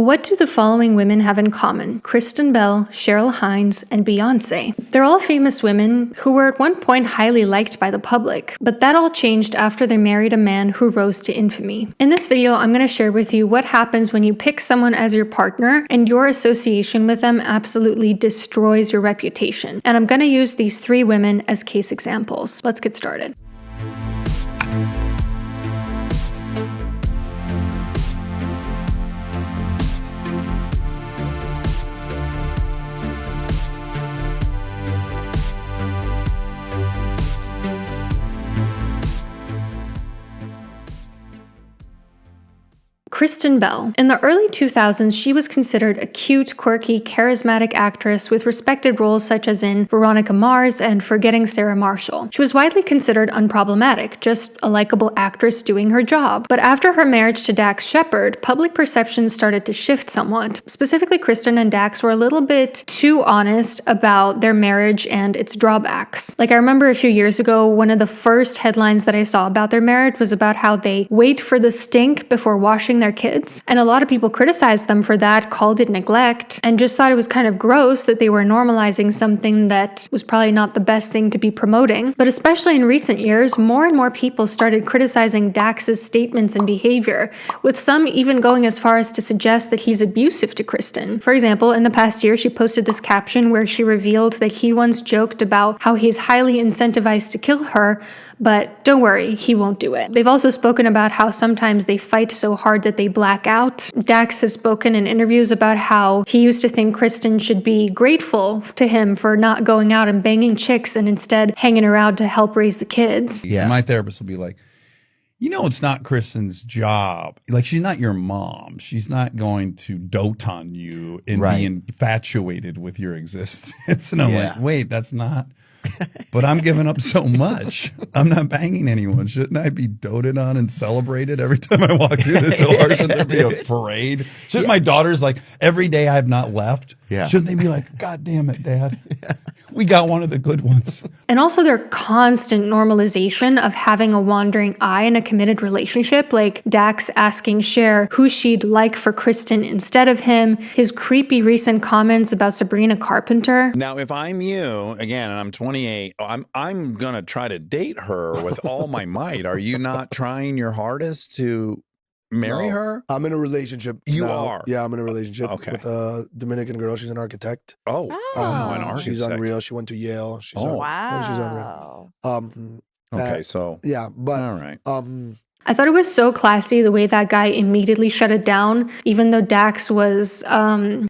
What do the following women have in common? Kristen Bell, Cheryl Hines, and Beyonce. They're all famous women who were at one point highly liked by the public, but that all changed after they married a man who rose to infamy. In this video, I'm going to share with you what happens when you pick someone as your partner and your association with them absolutely destroys your reputation. And I'm going to use these three women as case examples. Let's get started. Kristen Bell. In the early 2000s, she was considered a cute, quirky, charismatic actress with respected roles such as in Veronica Mars and Forgetting Sarah Marshall. She was widely considered unproblematic, just a likable actress doing her job. But after her marriage to Dax Shepard, public perceptions started to shift somewhat. Specifically, Kristen and Dax were a little bit too honest about their marriage and its drawbacks. Like, I remember a few years ago, one of the first headlines that I saw about their marriage was about how they wait for the stink before washing their kids. And a lot of people criticized them for that, called it neglect, and just thought it was kind of gross that they were normalizing something that was probably not the best thing to be promoting. But especially in recent years, more and more people started criticizing Dax's statements and behavior, with some even going as far as to suggest that he's abusive to Kristen. For example, in the past year, she posted this caption where she revealed that he once joked about how he's highly incentivized to kill her, but don't worry, he won't do it. They've also spoken about how sometimes they fight so hard that they black out. Dax has spoken in interviews about how he used to think Kristen should be grateful to him for not going out and banging chicks and instead hanging around to help raise the kids. Yeah. My therapist will be like, you know, it's not Kristen's job. Like, she's not your mom. She's not going to dote on you and be infatuated with your existence. And I'm like, wait, that's not. But I'm giving up so much. I'm not banging anyone. Shouldn't I be doted on and celebrated every time I walk through the door? Shouldn't there be a parade? Shouldn't my daughters, like, every day I've not left, shouldn't they be like, God damn it, Dad? We got one of the good ones. And also their constant normalization of having a wandering eye in a committed relationship, like Dax asking Cher who she'd like for Kristen instead of him, his creepy recent comments about Sabrina Carpenter. Now, if I'm you, again, and I'm 28, I'm going to try to date her with all my might. Are you not trying your hardest to marry her? I'm in a relationship. You now. are? Yeah, I'm in a relationship with a Dominican girl. She's an architect. An architect. She's unreal. She went to Yale. She's unreal. Okay, so. Yeah, but. All right. I thought it was so classy the way that guy immediately shut it down, even though Dax was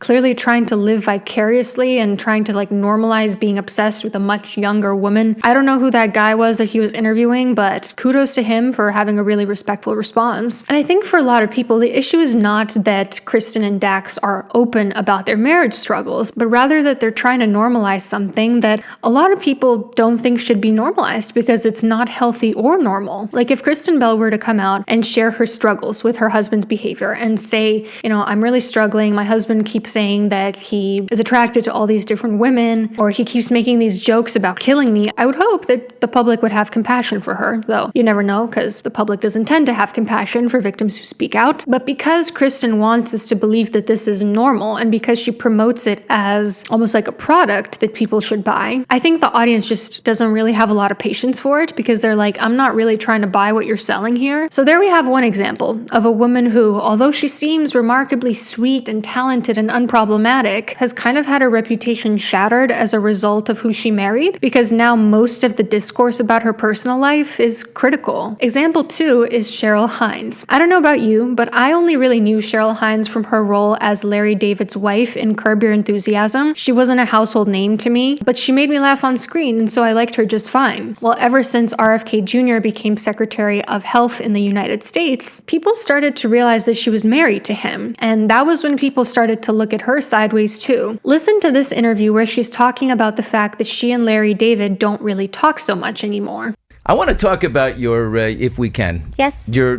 clearly trying to live vicariously and trying to like normalize being obsessed with a much younger woman. I don't know who that guy was that he was interviewing, but kudos to him for having a really respectful response. And I think for a lot of people, the issue is not that Kristen and Dax are open about their marriage struggles, but rather that they're trying to normalize something that a lot of people don't think should be normalized because it's not healthy or normal. Like, if Kristen Bell were to come out and share her struggles with her husband's behavior and say, you know, I'm really struggling. My husband keeps saying that he is attracted to all these different women, or he keeps making these jokes about killing me. I would hope that the public would have compassion for her, though you never know because the public doesn't tend to have compassion for victims who speak out. But because Kristen wants us to believe that this is normal and because she promotes it as almost like a product that people should buy, I think the audience just doesn't really have a lot of patience for it because they're like, I'm not really trying to buy what you're selling here. So there we have one example of a woman who, although she seems remarkably sweet and talented and unproblematic, has kind of had her reputation shattered as a result of who she married, because now most of the discourse about her personal life is critical. Example 2 is Cheryl Hines. I don't know about you, but I only really knew Cheryl Hines from her role as Larry David's wife in Curb Your Enthusiasm. She wasn't a household name to me, but she made me laugh on screen, and so I liked her just fine. Well, ever since RFK Jr. became Secretary of Health in the United States, people started to realize that she was married to him, and that was when people started to look at her sideways too. Listen to this interview where she's talking about the fact that she and Larry David don't really talk so much anymore. I want to talk about your, if we can. Yes. Your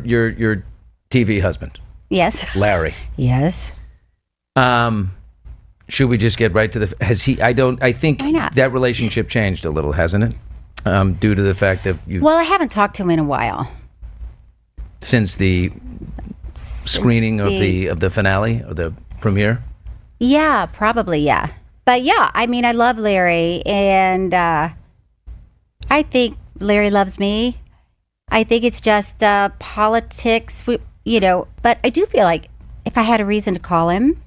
TV husband. Yes. Larry. Yes. Should we just get right to the? I think Why not? that relationship changed a little, hasn't it? Due to the fact that you. Well, I haven't talked to him in a while. Since the screening of the finale of the. from here? Yeah, probably, yeah. But yeah, I mean, I love Larry, and I think Larry loves me. I think it's just politics, but I do feel like if I had a reason to call him,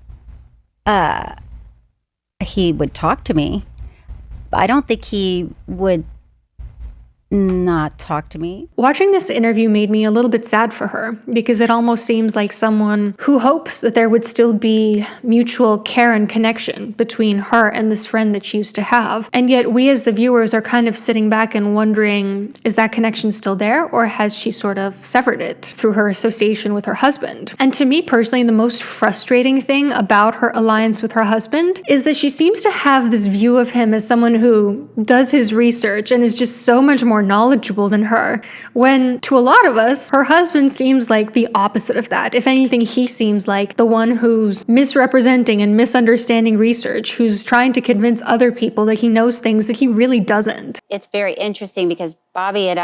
he would talk to me. I don't think he would not talk to me. Watching this interview made me a little bit sad for her because it almost seems like someone who hopes that there would still be mutual care and connection between her and this friend that she used to have. And yet we as the viewers are kind of sitting back and wondering, is that connection still there, or has she sort of severed it through her association with her husband? And to me personally, the most frustrating thing about her alliance with her husband is that she seems to have this view of him as someone who does his research and is just so much more knowledgeable than her, when to a lot of us, her husband seems like the opposite of that. If anything, he seems like the one who's misrepresenting and misunderstanding research, who's trying to convince other people that he knows things that he really doesn't. It's very interesting because Bobby and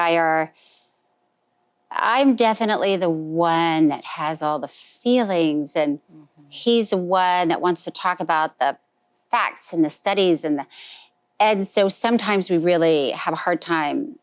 I'm definitely the one that has all the feelings, and he's the one that wants to talk about the facts and the studies and so sometimes we really have a hard time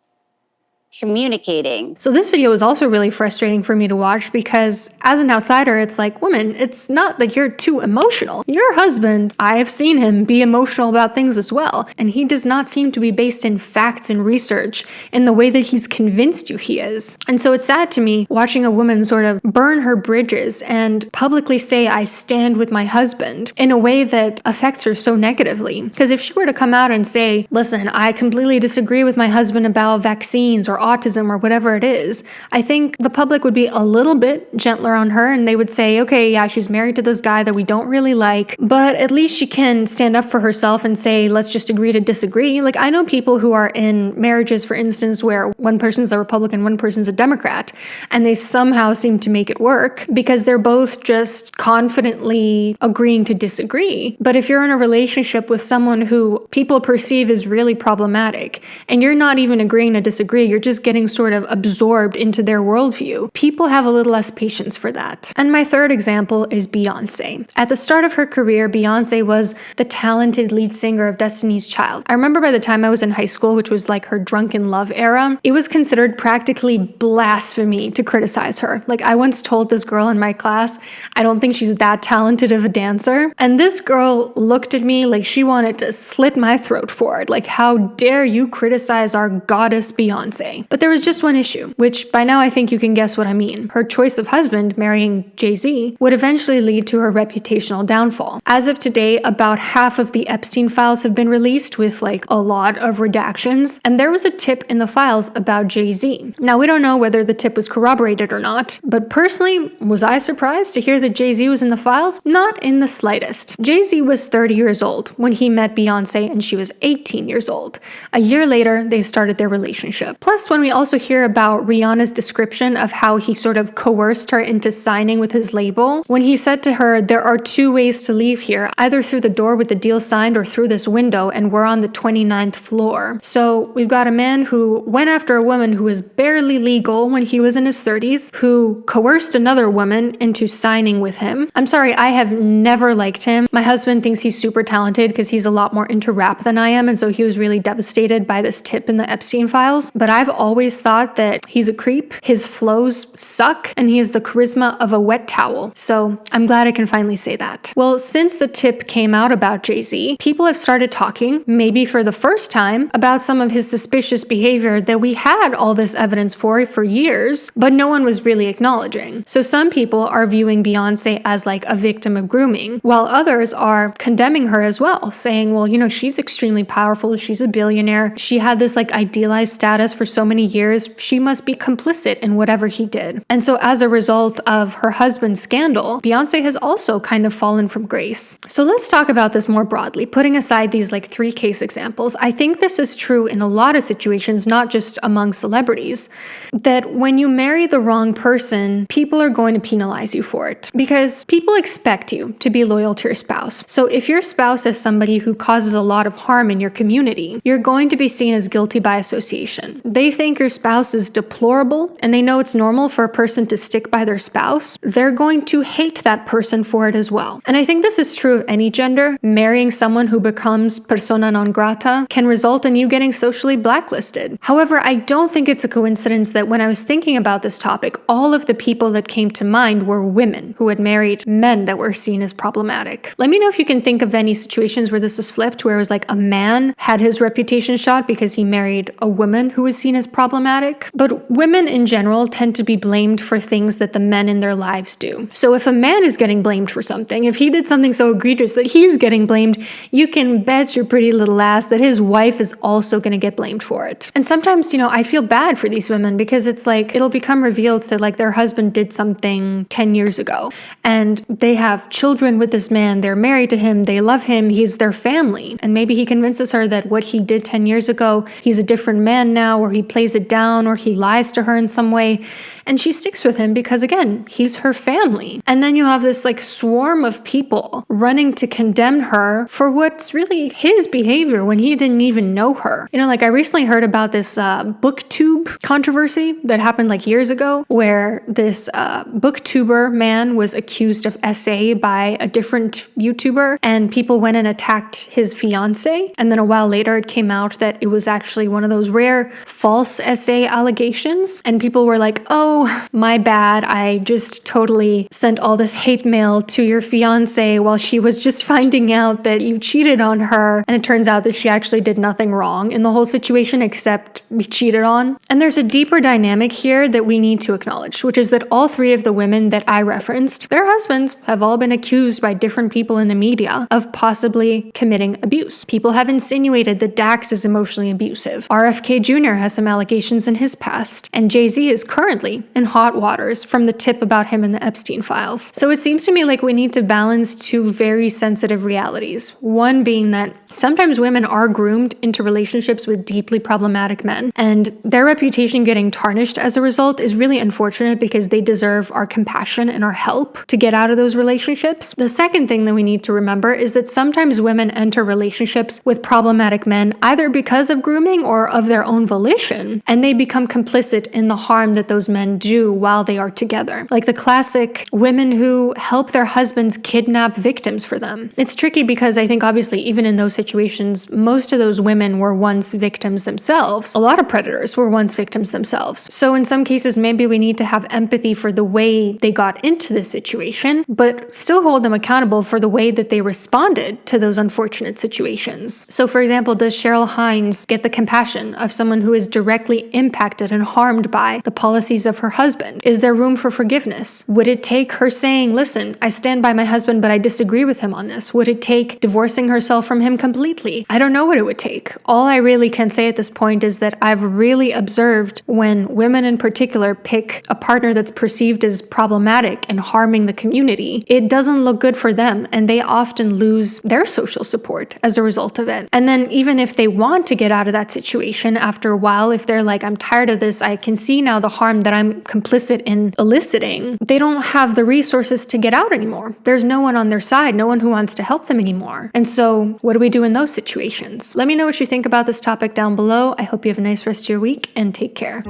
communicating. So this video is also really frustrating for me to watch because as an outsider, it's like, woman, it's not that you're too emotional. Your husband, I have seen him be emotional about things as well, and he does not seem to be based in facts and research in the way that he's convinced you he is. And so it's sad to me watching a woman sort of burn her bridges and publicly say, I stand with my husband, in a way that affects her so negatively. Because if she were to come out and say, listen, I completely disagree with my husband about vaccines or autism or whatever it is, I think the public would be a little bit gentler on her and they would say, okay, yeah, she's married to this guy that we don't really like, but at least she can stand up for herself and say, let's just agree to disagree. Like, I know people who are in marriages, for instance, where one person's a Republican, one person's a Democrat, and they somehow seem to make it work because they're both just confidently agreeing to disagree. But if you're in a relationship with someone who people perceive as really problematic and you're not even agreeing to disagree, you're just getting sort of absorbed into their worldview, people have a little less patience for that. And my third example is Beyonce. At the start of her career, Beyonce was the talented lead singer of Destiny's Child. I remember by the time I was in high school, which was like her drunken love era, it was considered practically blasphemy to criticize her. Like, I once told this girl in my class, I don't think she's that talented of a dancer. And this girl looked at me like she wanted to slit my throat for it. Like, how dare you criticize our goddess Beyonce? But there was just one issue, which by now I think you can guess what I mean. Her choice of husband, marrying Jay-Z, would eventually lead to her reputational downfall. As of today, about half of the Epstein files have been released with like a lot of redactions, and there was a tip in the files about Jay-Z. Now, we don't know whether the tip was corroborated or not, but personally, was I surprised to hear that Jay-Z was in the files? Not in the slightest. Jay-Z was 30 years old when he met Beyonce and she was 18 years old. A year later, they started their relationship. Plus, when we also hear about Rihanna's description of how he sort of coerced her into signing with his label, when he said to her, there are two ways to leave here, either through the door with the deal signed or through this window, and we're on the 29th floor. So we've got a man who went after a woman who was barely legal when he was in his 30s, who coerced another woman into signing with him. I'm sorry, I have never liked him. My husband thinks he's super talented because he's a lot more into rap than I am, and so he was really devastated by this tip in the Epstein files. But I've always thought that he's a creep, his flows suck, and he has the charisma of a wet towel. So I'm glad I can finally say that. Well, since the tip came out about Jay-Z, people have started talking, maybe for the first time, about some of his suspicious behavior that we had all this evidence for years, but no one was really acknowledging. So some people are viewing Beyonce as like a victim of grooming, while others are condemning her as well, saying, well, you know, she's extremely powerful, she's a billionaire, she had this like idealized status for so many years, she must be complicit in whatever he did. And so as a result of her husband's scandal, Beyonce has also kind of fallen from grace. So let's talk about this more broadly, putting aside these like 3 case examples. I think this is true in a lot of situations, not just among celebrities, that when you marry the wrong person, people are going to penalize you for it because people expect you to be loyal to your spouse. So if your spouse is somebody who causes a lot of harm in your community, you're going to be seen as guilty by association. They think your spouse is deplorable and they know it's normal for a person to stick by their spouse, they're going to hate that person for it as well. And I think this is true of any gender. Marrying someone who becomes persona non grata can result in you getting socially blacklisted. However, I don't think it's a coincidence that when I was thinking about this topic, all of the people that came to mind were women who had married men that were seen as problematic. Let me know if you can think of any situations where this is flipped, where it was like a man had his reputation shot because he married a woman who was seen as problematic. But women in general tend to be blamed for things that the men in their lives do. So if a man is getting blamed for something, if he did something so egregious that he's getting blamed, you can bet your pretty little ass that his wife is also going to get blamed for it. And sometimes, I feel bad for these women because it's like it'll become revealed that like their husband did something 10 years ago and they have children with this man, they're married to him, they love him, he's their family. And maybe he convinces her that what he did 10 years ago, he's a different man now, or he plays it down, or he lies to her in some way. And she sticks with him because, again, he's her family. And then you have this like swarm of people running to condemn her for what's really his behavior when he didn't even know her. Like I recently heard about this booktube controversy that happened like years ago, where this booktuber man was accused of SA by a different YouTuber, and people went and attacked his fiance. And then a while later, it came out that it was actually one of those rare false SA allegations. And people were like, oh, my bad. I just totally sent all this hate mail to your fiance while she was just finding out that you cheated on her. And it turns out that she actually did nothing wrong in the whole situation except be cheated on. And there's a deeper dynamic here that we need to acknowledge, which is that all three of the women that I referenced, their husbands have all been accused by different people in the media of possibly committing abuse. People have insinuated that Dax is emotionally abusive. RFK Jr. has some allegations in his past, and Jay-Z is currently in hot waters from the tip about him in the Epstein files. So it seems to me like we need to balance two very sensitive realities. One being that sometimes women are groomed into relationships with deeply problematic men, and their reputation getting tarnished as a result is really unfortunate because they deserve our compassion and our help to get out of those relationships. The second thing that we need to remember is that sometimes women enter relationships with problematic men either because of grooming or of their own volition, and they become complicit in the harm that those men do while they are together. Like the classic women who help their husbands kidnap victims for them. It's tricky because I think obviously even in those situations, most of those women were once victims themselves. A lot of predators were once victims themselves. So in some cases, maybe we need to have empathy for the way they got into this situation, but still hold them accountable for the way that they responded to those unfortunate situations. So for example, does Cheryl Hines get the compassion of someone who is directly impacted and harmed by the policies of her husband? Is there room for forgiveness? Would it take her saying, listen, I stand by my husband, but I disagree with him on this? Would it take divorcing herself from him completely? I don't know what it would take. All I really can say at this point is that I've really observed when women in particular pick a partner that's perceived as problematic and harming the community, it doesn't look good for them, and they often lose their social support as a result of it. And then even if they want to get out of that situation after a while, if they're like, I'm tired of this, I can see now the harm that I'm complicit in eliciting, they don't have the resources to get out anymore. There's no one on their side, no one who wants to help them anymore. And so what do we do in those situations? Let me know what you think about this topic down below. I hope you have a nice rest of your week and take care.